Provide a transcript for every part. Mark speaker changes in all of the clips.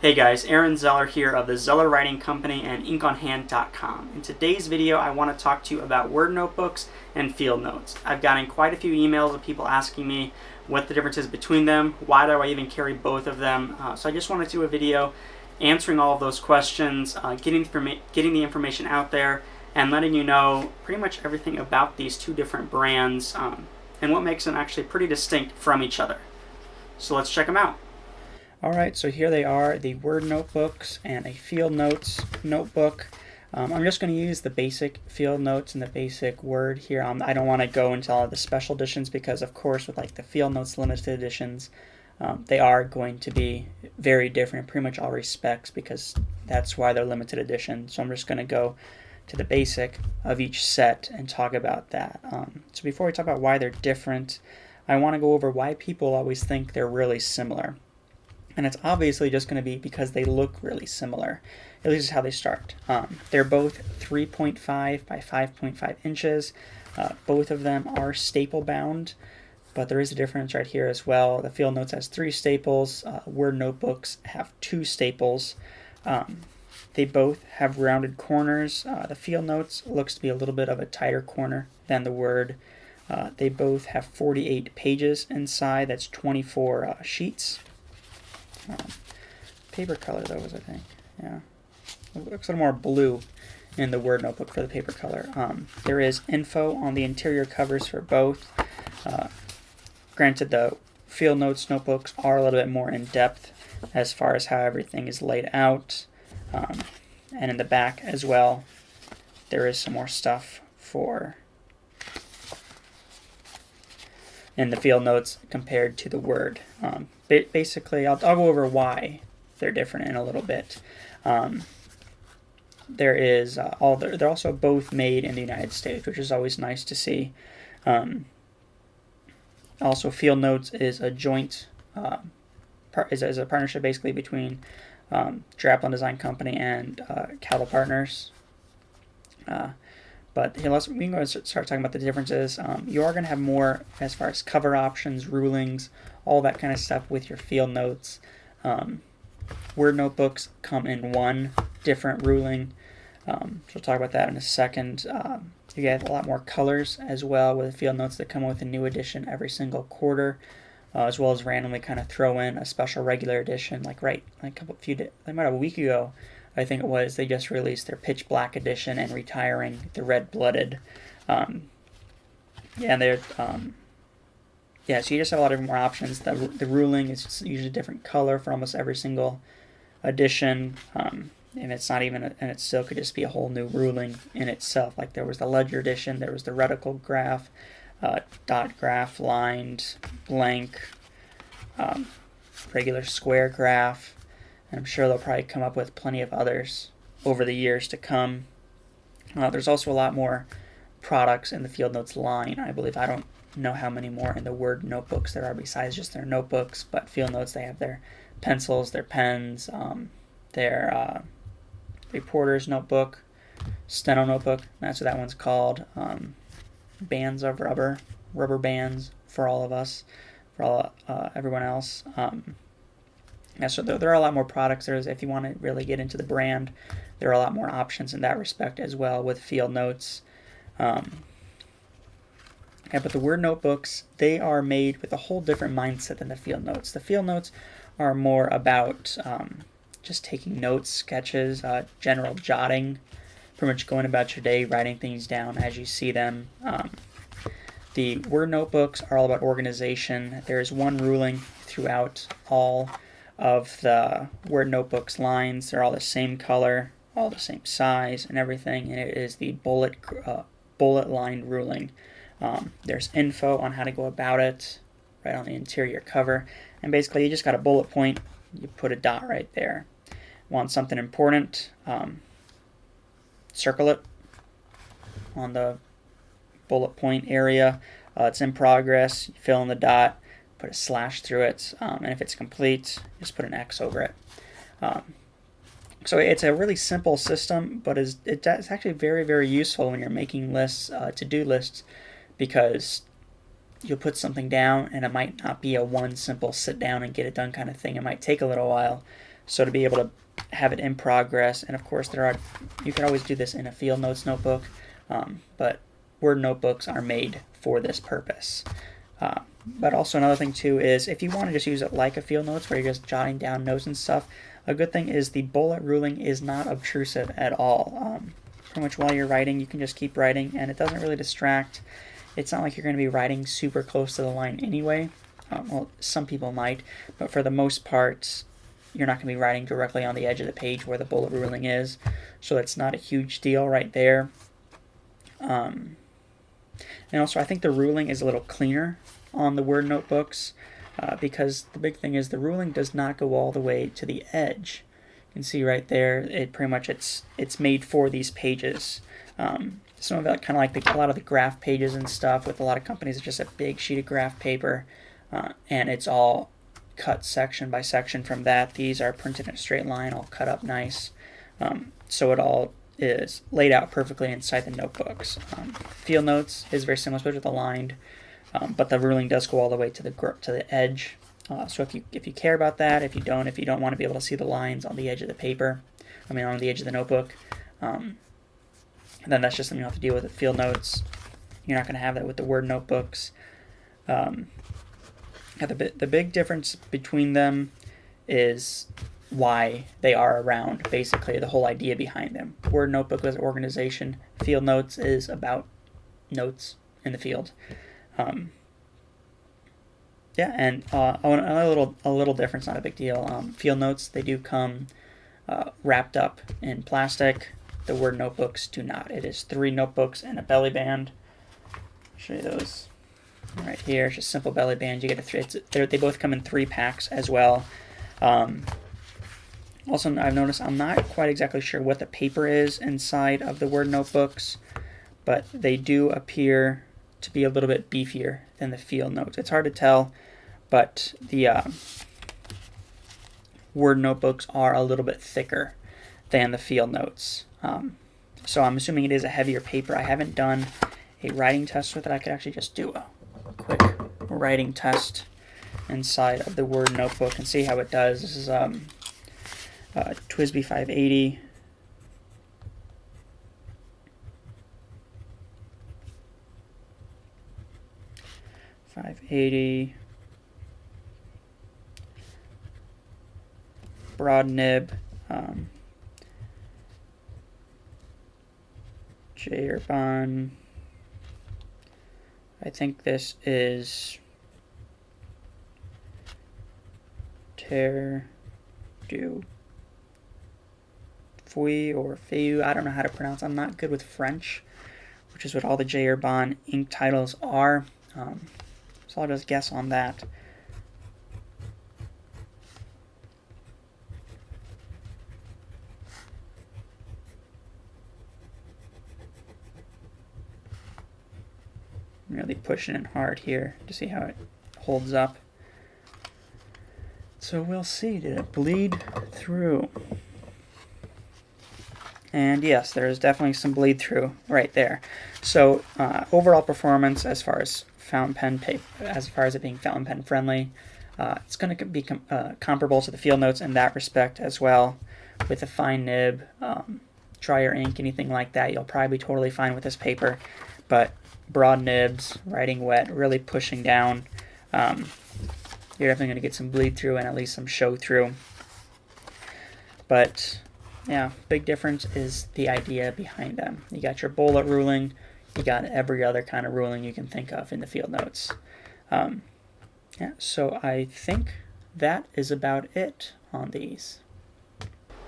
Speaker 1: Hey guys, Aaron Zeller here of the Zeller Writing Company and inkonhand.com. In today's video, I want to talk to you about Word notebooks and field notes. I've gotten quite a few emails of people asking me what the difference is between them, why do I even carry both of them. So I just wanted to do a video answering all of those questions, getting the information out there, and letting you know pretty much everything about these two different brands and what makes them actually pretty distinct from each other. So let's check them out. Alright, so here they are, the Word notebooks and a Field Notes notebook. I'm just going to use the basic Field Notes and the basic Word here. I don't want to go into all of the special editions because, of course, with like the Field Notes limited editions, they are going to be very different in pretty much all respects because that's why they're limited edition. So I'm just going to go to the basic of each set and talk about that. So before we talk about why they're different, I want to go over why people always think they're really similar. And it's obviously just going to be because they look really similar. At least is how they start. They're both 3.5 by 5.5 inches. Both of them are staple bound, but there is a difference right here as well. The Field Notes has 3 staples. Word notebooks have 2 staples. They both have rounded corners. The Field Notes looks to be a little bit of a tighter corner than the Word. They both have 48 pages inside. That's 24 sheets. Paper color though was, I think, yeah. It looks a little more blue in the Word notebook for the paper color. There is info on the interior covers for both. Granted, the Field Notes notebooks are a little bit more in depth as far as how everything is laid out. And in the back as well, there is some more stuff for in the Field Notes compared to the Word. Basically, I'll go over why they're different in a little bit. They're also both made in the United States, which is always nice to see. Also, Field Notes is a joint, is a partnership basically between Draplin Design Company and Cattle Partners. But we can go and start talking about the differences. You are going to have more as far as cover options, rulings, all that kind of stuff with your Field Notes. Word notebooks come in one different ruling. So we'll talk about that in a second. You get a lot more colors as well with the Field Notes that come with a new edition every single quarter, as well as randomly kind of throw in a special regular edition. Like about a week ago, I think it was, they just released their Pitch Black edition and retiring the Red Blooded. So you just have a lot of more options. The ruling is usually a different color for almost every single edition, and it's not even, and it still could just be a whole new ruling in itself. Like there was the Ledger edition, there was the reticle graph, dot graph, lined, blank, regular square graph. And I'm sure they'll probably come up with plenty of others over the years to come. There's also a lot more products in the Field Notes line. I believe, I don't know how many more in the Word notebooks there are besides just their notebooks, but Field Notes, they have their pencils, their pens, their reporter's notebook, steno notebook, that's what that one's called, bands of rubber bands for all of us, for everyone else. So there are a lot more products. If you want to really get into the brand, there are a lot more options in that respect as well with Field Notes. But the Word notebooks, they are made with a whole different mindset than the Field Notes. The Field Notes are more about just taking notes, sketches, general jotting, pretty much going about your day, writing things down as you see them. The Word notebooks are all about organization. There is one ruling throughout all of the Word notebooks lines. They're all the same color, all the same size and everything, and it is the bullet lined ruling. There's info on how to go about it right on the interior cover, and basically you just got a bullet point, you put a dot right there. Want something important, circle it on the bullet point area. It's in progress, you fill in the dot, put a slash through it, and if it's complete, just put an X over it. So it's a really simple system, but it's actually very, very useful when you're making lists, to-do lists, because you'll put something down and it might not be a one simple sit down and get it done kind of thing. It might take a little while. So to be able to have it in progress, and of course you can always do this in a field notes notebook, but Word notebooks are made for this purpose. But also another thing too is if you want to just use it like a field notes where you're just jotting down notes and stuff, a good thing is the bullet ruling is not obtrusive at all. Pretty much while you're writing, you can just keep writing and it doesn't really distract. It's not like you're going to be writing super close to the line anyway. Well, some people might, but for the most part, you're not going to be writing directly on the edge of the page where the bullet ruling is, so that's not a huge deal right there. And also, I think the ruling is a little cleaner on the Word notebooks because the big thing is the ruling does not go all the way to the edge. You can see right there, it pretty much it's made for these pages. Some of it kind of like a lot of the graph pages and stuff with a lot of companies, it's just a big sheet of graph paper, and it's all cut section by section from that. These are printed in a straight line, all cut up nice. So it all is laid out perfectly inside the notebooks. Field notes is very similar, especially with the lined, but the ruling does go all the way to the edge. So if you care about that, if you don't want to be able to see the lines on the edge of the paper, on the edge of the notebook, then that's just something you'll have to deal with field notes. You're not going to have that with the Word notebooks. The big difference between them is why they are around, basically, the whole idea behind them. Word notebook is organization. Field notes is about notes in the field. And a little difference, not a big deal. Field notes, they do come wrapped up in plastic. The Word notebooks do not. It is 3 notebooks and a belly band. I'll show you those right here. It's just simple belly band. You get they both come in 3 packs as well. Also, I've noticed I'm not quite exactly sure what the paper is inside of the Word notebooks, but they do appear to be a little bit beefier than the field notes. It's hard to tell, but the Word notebooks are a little bit thicker than the field notes. So I'm assuming it is a heavier paper. I haven't done a writing test with it. I could actually just do a quick writing test inside of the Word notebook and see how it does. This is TWSBI 580. Broad nib, J-Erbon. I think this is Terre du Fouille or Feu. I don't know how to pronounce. I'm not good with French, which is what all the J-Erbon ink titles are. So I'll just guess on that. I'm really pushing it hard here to see how it holds up. So we'll see. Did it bleed through? And yes, there is definitely some bleed through right there. So overall performance as far as fountain pen paper, as far as it being fountain pen friendly, it's going to be comparable to the field notes in that respect as well. With a fine nib, drier ink, anything like that, you'll probably be totally fine with this paper. But broad nibs, writing wet, really pushing down, you're definitely going to get some bleed through and at least some show through. But yeah, big difference is the idea behind them. You got your bullet ruling, you got every other kind of ruling you can think of in the field notes. So I think that is about it on these.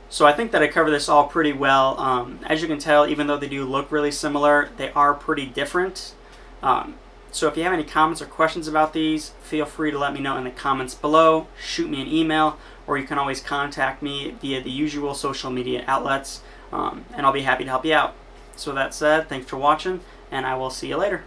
Speaker 1: So I think that I covered this all pretty well. As you can tell, even though they do look really similar, they are pretty different. So if you have any comments or questions about these, feel free to let me know in the comments below. Shoot me an email, or you can always contact me via the usual social media outlets, and I'll be happy to help you out. So that said, thanks for watching, and I will see you later.